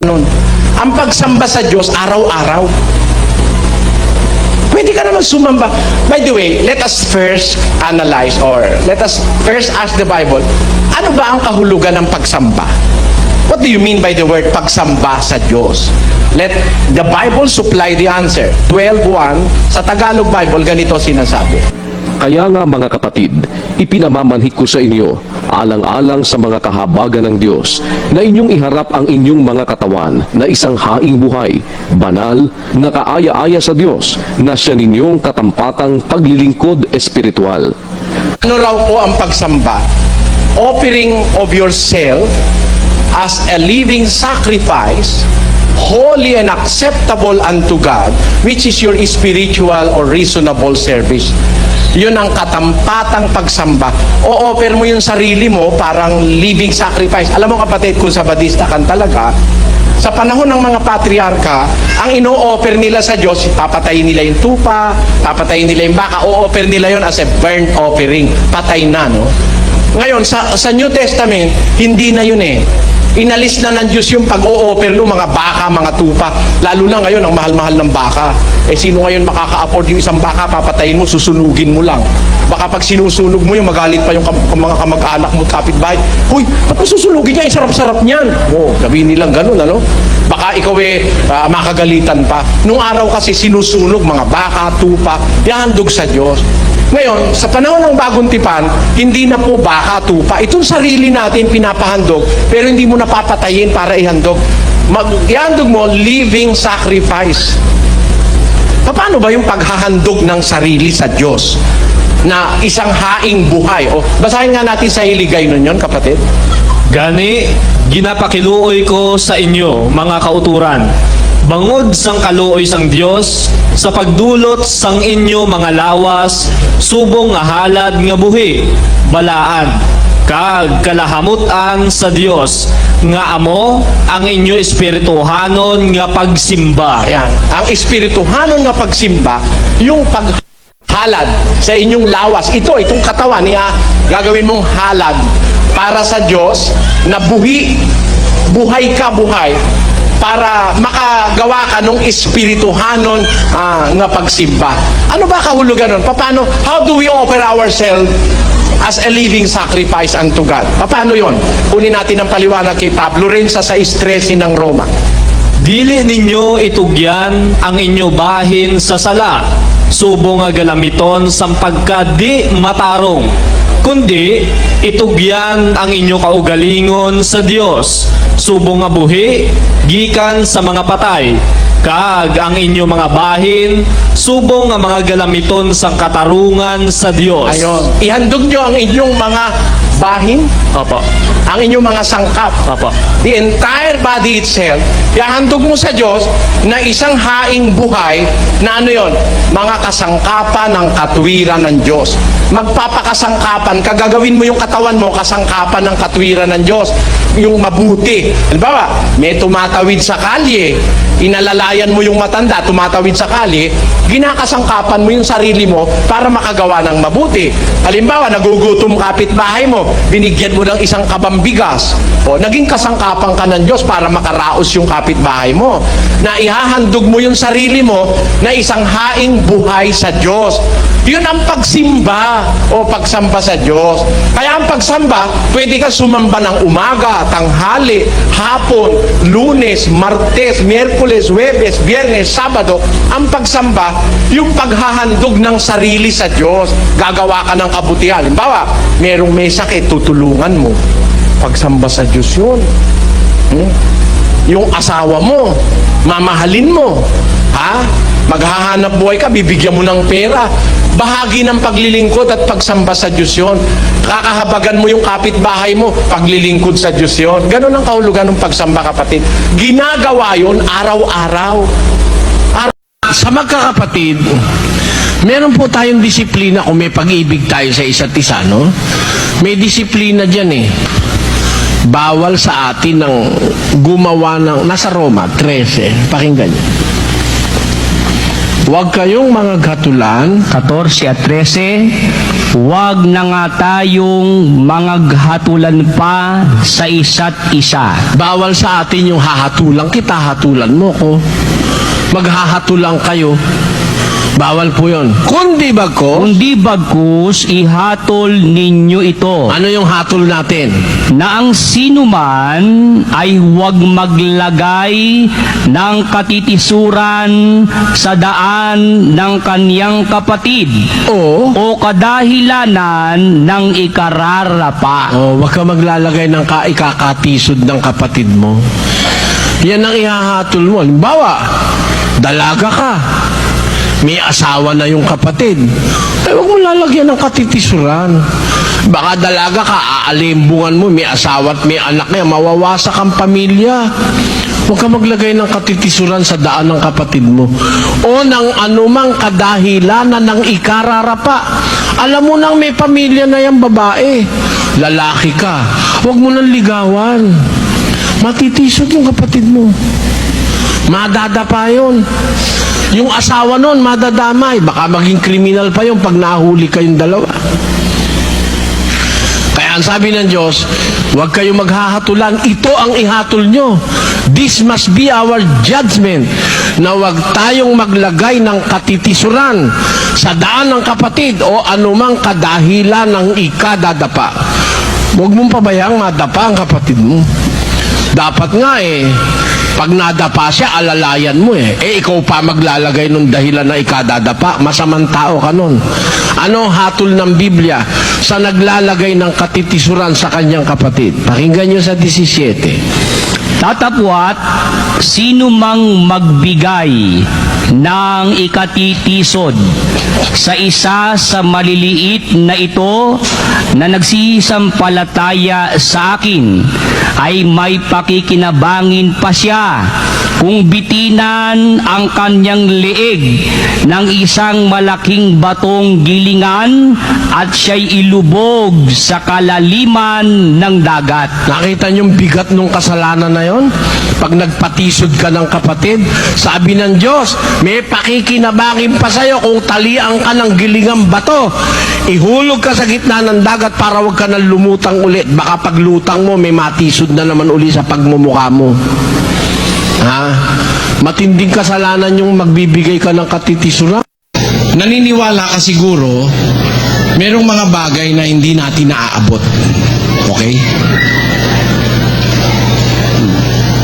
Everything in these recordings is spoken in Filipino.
nun. Ang pagsamba sa Diyos, araw-araw. Pwede ka naman sumamba. By the way, let us first analyze or let us first ask the Bible, ano ba ang kahulugan ng pagsamba? What do you mean by the word pagsamba sa Diyos? Let the Bible supply the answer. 12:1, sa Tagalog Bible, ganito sinasabi. Kaya nga mga kapatid, ipinamamanhik ko sa inyo, alang-alang sa mga kahabagan ng Diyos, na inyong iharap ang inyong mga katawan na isang haing buhay, banal, nakaaya-aya sa Diyos, na siya ninyong katampatang paglilingkod espiritual. Ano raw po ang pagsamba? Offering of yourself as a living sacrifice, holy and acceptable unto God, which is your spiritual or reasonable service. Yun ang katampatang pagsamba. O-offer mo yung sarili mo parang living sacrifice. Alam mo kapatid, kung Sabadista kan talaga, sa panahon ng mga patriarka, ang ino-offer nila sa Diyos, papatayin nila yung tupa, papatayin nila yung baka, o-offer nila yun as a burnt offering. Patay na, no? Ngayon, sa New Testament, hindi na yun eh. Inalis na ng Diyos yung pag-o-offer ng mga baka, mga tupa. Lalo na ngayon, ang mahal-mahal ng baka. Eh, sino ngayon makaka-afford yung isang baka, papatayin mo, susunugin mo lang. Baka pag sinusunog mo yung magalit pa yung mga kamag-anak mo, kapitbahay. Huy, ba't mo susunugin niya? Sarap-sarap niyan. Oo, gawin nilang ganun, ano? Baka ikaw makagalitan pa. Nung araw kasi sinusunog mga baka, tupa, ihandog sa Diyos. Ngayon, sa panahon ng Bagong Tipan, hindi na po baka, tupa. Itong sarili natin pinapahandog, pero hindi mo napapatayin para ihandog. Ihandog mo, living sacrifice. Paano ba yung paghahandog ng sarili sa Diyos? Na isang haing buhay. O, basahin nga natin sa Hiligay nun yun, kapatid. Gani, ginapakiluoy ko sa inyo, mga kauturan, bangod sang kaluoy sang Dios sa pagdulot sang inyo mga lawas, subong nga halad nga buhi, balaan, kag kalahamutan sa Dios nga amo ang inyo espirituhanon nga pagsimba. Ayan. Ang espirituhanon nga pagsimba, yung paghalad sa inyong lawas. Itong katawan niya, gagawin mong halad para sa Diyos na buhay ka buhay para makagawa ka ng espirituhanon nga pagsimba. Ano ba kahulugan nun? Paano? How do we offer ourselves as a living sacrifice unto God? Paano yon? Kunin natin ang paliwanag kay Pablo rin sa 6:13 ng Roma. Dili ninyo itugyan ang inyo bahin sa sala, subong nga galamiton sang pagkadi matarong, kundi itugyan ang inyo kaugalingon sa Dios, subong nga buhi gikan sa mga patay, kag ang inyo mga bahin subong nga mga galamiton sang katarungan sa Dios. Ayon, ihandog nyo ang inyong mga bahin, Opo. ang inyong mga sangkap, Opo. the entire body itself, ihandog mo sa Diyos na isang haing buhay na ano yon, mga kasangkapan ng katwiran ng Diyos. Magpapakasangkapan, kagagawin mo yung katawan mo, kasangkapan ng katwiran ng Diyos, yung mabuti. Halimbawa, may tumatawid sa kalye, inalalayan mo yung matanda, tumatawid sa kalye, ginakasangkapan mo yung sarili mo para makagawa ng mabuti. Halimbawa, nagugutom kapitbahay mo, binigyan mo ng isang kabang bigas, o naging kasangkapan ka ng Diyos para makaraos yung kapitbahay mo. Na ihahandog mo yung sarili mo na isang haing buhay sa Diyos. Yun ang pagsimba o pagsamba sa Diyos. Kaya ang pagsamba, pwede ka sumamba ng umaga, tanghali, hapon, Lunes, Martes, Miyerkules, Huwebes, Biyernes, Sabado. Ang pagsamba, yung paghahandog ng sarili sa Diyos. Gagawa ka ng kabutihan. Halimbawa, merong may sakit, tutulungan mo. Pagsamba sa Diyos yun. Yung asawa mo, mamahalin mo. Ha? Maghahanap buhay ka, bibigyan mo ng pera. Bahagi ng paglilingkod at pagsamba sa Diyos yun. Kakahabagan mo yung kapitbahay mo, paglilingkod sa Diyos yun. Ganun ang kahulugan ng pagsamba, kapatid. Ginagawa yun araw-araw. Sa magkakapatid, meron po tayong disiplina kung may pag-ibig tayo sa isa't isa, no? May disiplina dyan eh. Bawal sa atin ng gumawa ng, nasa Roma 13, pakinggan niyo. Huwag kayong mga gatulan 14 at 13, huwag na nga tayong mangaghatulan pa sa isa't isa. Bawal sa atin yung hahatulang kita, hatulan mo ko. Maghahatulang kayo. Bawal po yun. Kundi bagko, Kundi bagkus ihatol ninyo ito, ano yung hatol natin? na ang sinuman ay huwag maglagay ng katitisuran sa daan ng kaniyang kapatid o kadahilanan ng ikararapa. Huwag ka maglalagay ng ikakatisod ng kapatid mo. Yan ang ihahatol mo. Halimbawa, dalaga ka. May asawa na yung kapatid. Huwag mo lalagyan ng katitisuran. Baka dalaga ka, aalimbungan mo, may asawa at may anak niya, mawawasak ang pamilya. Huwag ka maglagay ng katitisuran sa daan ng kapatid mo. O ng anumang kadahilanan ng ikararapa. Alam mo nang may pamilya na yung babae. Lalaki ka. Huwag mo nang ligawan. Matitisod yung kapatid mo. Madadapa yun. Yung asawa nun, madadamay. Baka maging kriminal pa yun pag nahuli kayong dalawa. Kaya ang sabi ng Diyos, huwag kayong maghahatulan. Ito ang ihatol nyo. This must be our judgment, na huwag tayong maglagay ng katitisuran sa daan ng kapatid o anumang kadahilan ng ikadadapa. Huwag mong pabayang madapa ang kapatid mo. Dapat nga pag nadapa siya, alalayan mo ikaw pa maglalagay ng dahilan na ikadadapa. Masamang tao ka nun. Ano ang hatol ng Biblia sa naglalagay ng katitisuran sa kanyang kapatid? Pakinggan nyo sa 17. Tatapwat, sino mang magbigay ng ikatitisod sa isa sa maliliit na ito na nagsisampalataya sa akin, ay may pakikinabangin pa siya kung bitinan ang kanyang leeg ng isang malaking batong gilingan at siya'y ilubog sa kalaliman ng dagat. Nakita nyo yung bigat ng kasalanan na yon? Pag nagpatisod ka ng kapatid, sabi ng Diyos, may pakikinabangin pa sa'yo kung talian ka ng gilingang bato. Ihulog ka sa gitna ng dagat para wag ka nang lumutang ulit. Baka paglutang mo, may matisod na naman uli sa pagmumukha mo. Matinding kasalanan yung magbibigay ka ng katitisuran. Naniniwala ka siguro, merong mga bagay na hindi natin naaabot. Okay?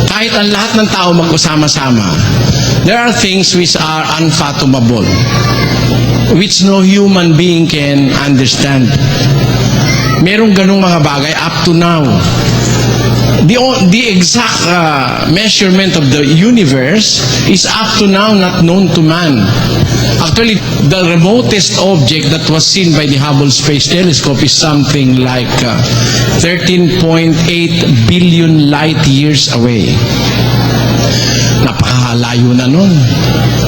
Kahit ang lahat ng tao magkasama-sama, there are things which are unfathomable, which no human being can understand. Merong ganong mga bagay up to now. The exact measurement of the universe is up to now not known to man. Actually, the remotest object that was seen by the Hubble Space Telescope is something like 13.8 billion light years away. Napakalayo na nun.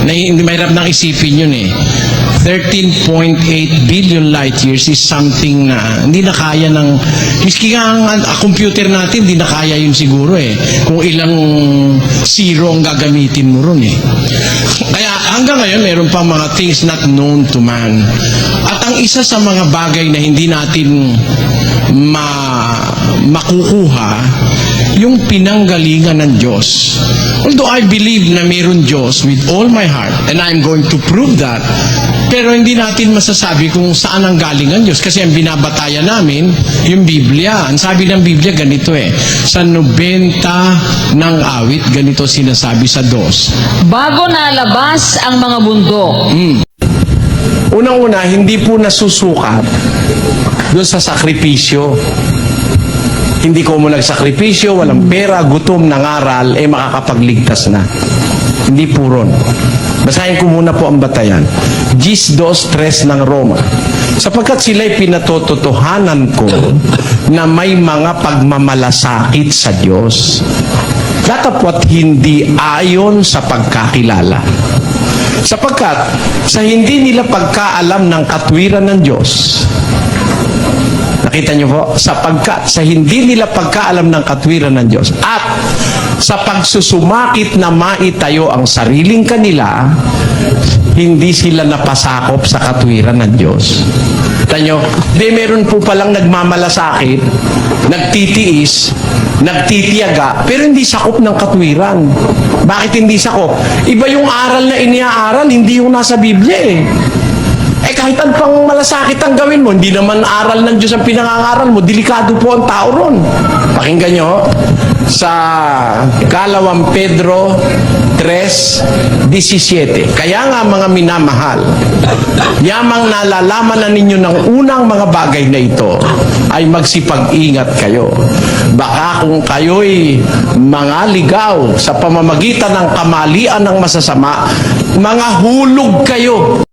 Hindi mahirap nang isipin yun 13.8 billion light years is something na hindi na kaya ng, miski nga ang computer natin, hindi na kaya yun siguro kung ilang zero ang gagamitin mo ron Kaya hanggang ngayon, meron pang mga things not known to man. At ang isa sa mga bagay na hindi natin makukuha, yung pinanggalingan ng Diyos. Although I believe na mayroon Diyos with all my heart, and I'm going to prove that, pero hindi natin masasabi kung saan ang galing ang Diyos. Kasi ang binabatayan namin, yung Biblia. Ang sabi ng Biblia, ganito sa 90 ng awit, ganito sinasabi sa 2. Bago nalabas ang mga bundok. Unang-una, hindi po nasusukat doon sa sakripisyo. Hindi ko mo nagsakripisyo, walang pera, gutom, nangaral, makakapagligtas na. Hindi po ron. Basahin ko muna po ang batayan. Gis 2:3 ng Roma. Sapagkat sila'y pinatototohanan ko na may mga pagmamalasakit sa Diyos. Datapwat hindi ayon sa pagkakilala. Sapagkat sa hindi nila pagkaalam ng katwiran ng Diyos, nakita niyo po, sapagkat sa hindi nila pagkaalam ng katwiran ng Diyos at sa pagsusumakit na maitayo ang sariling kanila, hindi sila napasakop sa katwiran ng Diyos. Tanyo, meron po palang nagmamalasakit, nagtitiis, nagtitiyaga, pero hindi sakop ng katwiran. Bakit hindi sakop? Iba yung aral na iniaaral, hindi yung nasa Biblia eh. Kahit ang pang malasakit ang gawin mo, hindi naman aral ng Diyos ang pinangangaral mo, delikado po ang tao ron. Pakinggan nyo, sa Kalawang Pedro 3:17. Kaya nga mga minamahal, yamang nalalaman na ninyo ng unang mga bagay na ito, ay magsipag-ingat kayo. Baka kung kayo'y mga ligaw sa pamamagitan ng kamalian ng masasama, mga hulog kayo.